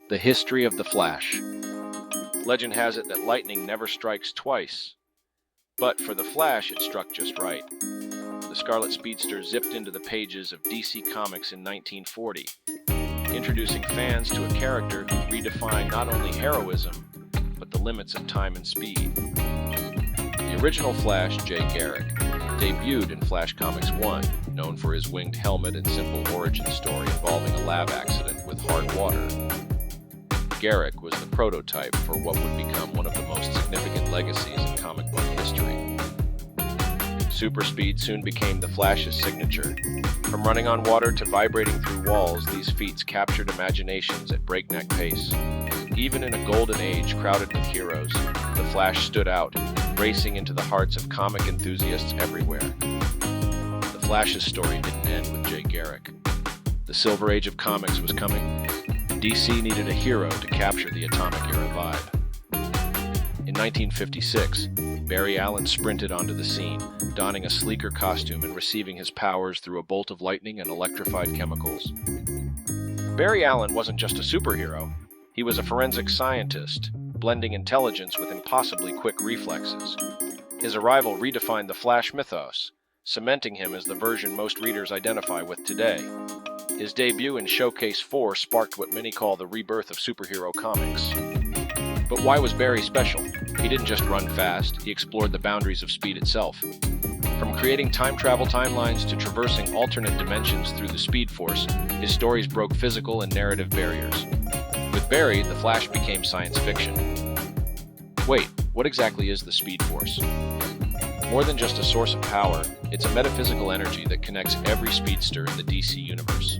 The history of the Flash. Legend has it that lightning never strikes twice, but for the Flash it struck just right. The Scarlet Speedster zipped into the pages of DC Comics in 1940, introducing fans to a character who redefined not only heroism, but the limits of time and speed. The original Flash, Jay Garrick, debuted in Flash Comics 1, known for his winged helmet and simple origin story involving a lab accident with hard water. Garrick was the prototype for what would become one of the most significant legacies in comic book history. Super speed soon became the Flash's signature. From running on water to vibrating through walls, these feats captured imaginations at breakneck pace. Even in a golden age crowded with heroes, the Flash stood out, racing into the hearts of comic enthusiasts everywhere. The Flash's story didn't end with Jay Garrick. The Silver Age of comics was coming. DC needed a hero to capture the atomic era vibe. In 1956, Barry Allen sprinted onto the scene, donning a sleeker costume and receiving his powers through a bolt of lightning and electrified chemicals. Barry Allen wasn't just a superhero, he was a forensic scientist, blending intelligence with impossibly quick reflexes. His arrival redefined the Flash mythos, cementing him as the version most readers identify with today. His debut in Showcase 4 sparked what many call the rebirth of superhero comics. But why was Barry special? He didn't just run fast, he explored the boundaries of speed itself. From creating time travel timelines to traversing alternate dimensions through the Speed Force, his stories broke physical and narrative barriers. With Barry, the Flash became science fiction. Wait, what exactly is the Speed Force? More than just a source of power, it's a metaphysical energy that connects every speedster in the DC universe.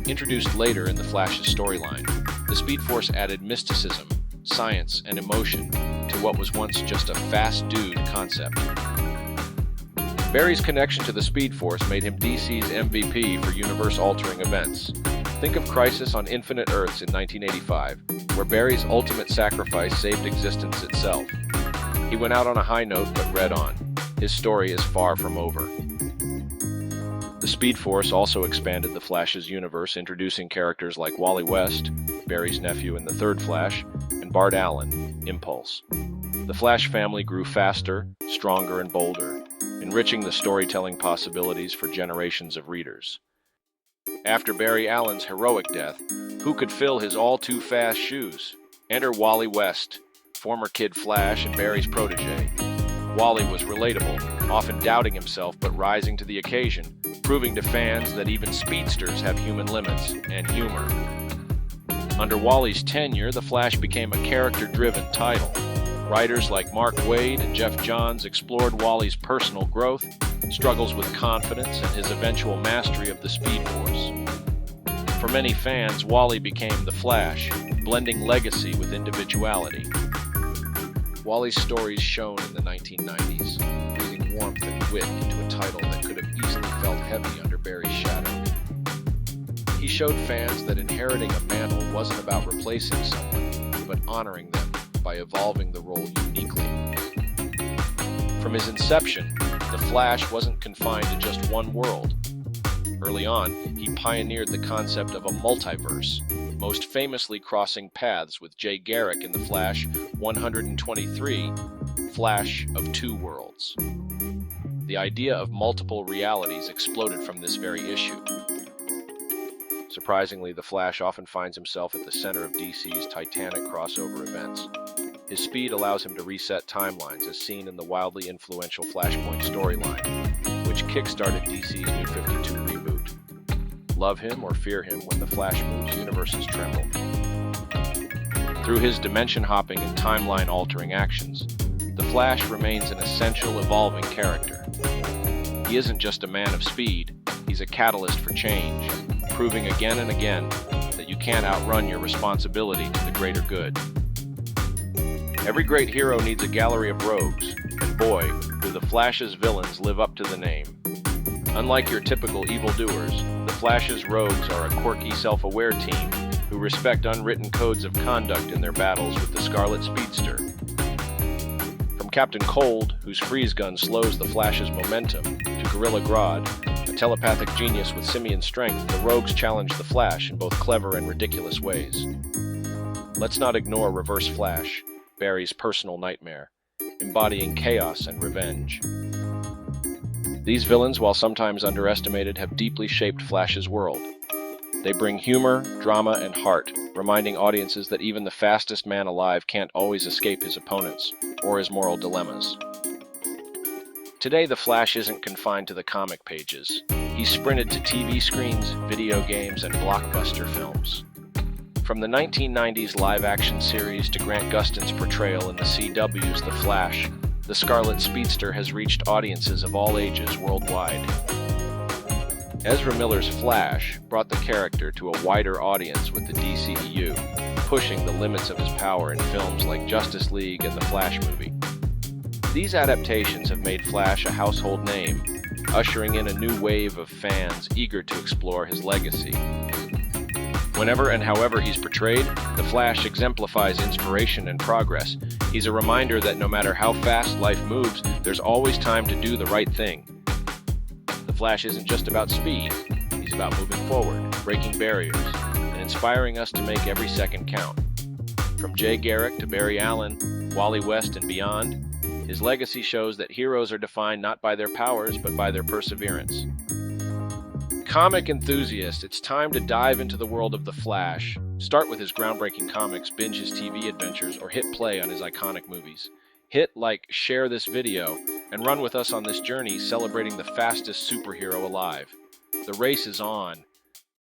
Introduced later in the Flash's storyline, the Speed Force added mysticism, science, and emotion to what was once just a fast dude concept. Barry's connection to the Speed Force made him DC's MVP for universe-altering events. Think of Crisis on Infinite Earths in 1985, where Barry's ultimate sacrifice saved existence itself. He went out on a high note but read on. His story is far from over. The Speed Force also expanded the Flash's universe, introducing characters like Wally West, Barry's nephew in the third Flash, and Bart Allen, Impulse. The Flash family grew faster, stronger, and bolder, enriching the storytelling possibilities for generations of readers. After Barry Allen's heroic death, who could fill his all-too-fast shoes? Enter Wally West, former Kid Flash and Barry's protege. Wally was relatable, often doubting himself but rising to the occasion, proving to fans that even speedsters have human limits and humor. Under Wally's tenure, the Flash became a character-driven title. Writers like Mark Waid and Jeff Johns explored Wally's personal growth, struggles with confidence, and his eventual mastery of the Speed Force. For many fans, Wally became the Flash, blending legacy with individuality. Wally's stories shone in the 1990s, breathing warmth and wit into a title that could have easily felt heavy under Barry's shadow. He showed fans that inheriting a mantle wasn't about replacing someone, but honoring them by evolving the role uniquely. From his inception, the Flash wasn't confined to just one world. Early on, he pioneered the concept of a multiverse, most famously crossing paths with Jay Garrick in the Flash 123, Flash of Two Worlds. The idea of multiple realities exploded from this very issue. Surprisingly, the Flash often finds himself at the center of DC's titanic crossover events. His speed allows him to reset timelines, as seen in the wildly influential Flashpoint storyline, which kickstarted DC's New 52 reboot. Love him or fear him, when the Flash moves, universes tremble. Through his dimension-hopping and timeline-altering actions, the Flash remains an essential, evolving character. He isn't just a man of speed, he's a catalyst for change, proving again and again that you can't outrun your responsibility to the greater good. Every great hero needs a gallery of rogues, and boy, do the Flash's villains live up to the name. Unlike your typical evildoers, the Flash's rogues are a quirky, self-aware team who respect unwritten codes of conduct in their battles with the Scarlet Speedster. From Captain Cold, whose freeze gun slows the Flash's momentum, to Gorilla Grodd, a telepathic genius with simian strength, the rogues challenge the Flash in both clever and ridiculous ways. let's not ignore Reverse Flash, Barry's personal nightmare, embodying chaos and revenge. These villains, while sometimes underestimated, have deeply shaped Flash's world. They bring humor, drama, and heart, reminding audiences that even the fastest man alive can't always escape his opponents or his moral dilemmas. Today, the Flash isn't confined to the comic pages. He's sprinted to TV screens, video games, and blockbuster films. From the 1990s live-action series to Grant Gustin's portrayal in the CW's The Flash, the Scarlet Speedster has reached audiences of all ages worldwide. Ezra Miller's Flash brought the character to a wider audience with the DCEU, pushing the limits of his power in films like Justice League and the Flash movie. These adaptations have made Flash a household name, ushering in a new wave of fans eager to explore his legacy. Whenever and however he's portrayed, the Flash exemplifies inspiration and progress. He's a reminder that no matter how fast life moves, there's always time to do the right thing. The Flash isn't just about speed, he's about moving forward, breaking barriers, and inspiring us to make every second count. From Jay Garrick to Barry Allen, Wally West, and beyond, his legacy shows that heroes are defined not by their powers, but by their perseverance. Comic enthusiasts, it's time to dive into the world of The Flash. Start with his groundbreaking comics, binge his TV adventures, or hit play on his iconic movies. Hit like, share this video, and run with us on this journey celebrating the fastest superhero alive. The race is on,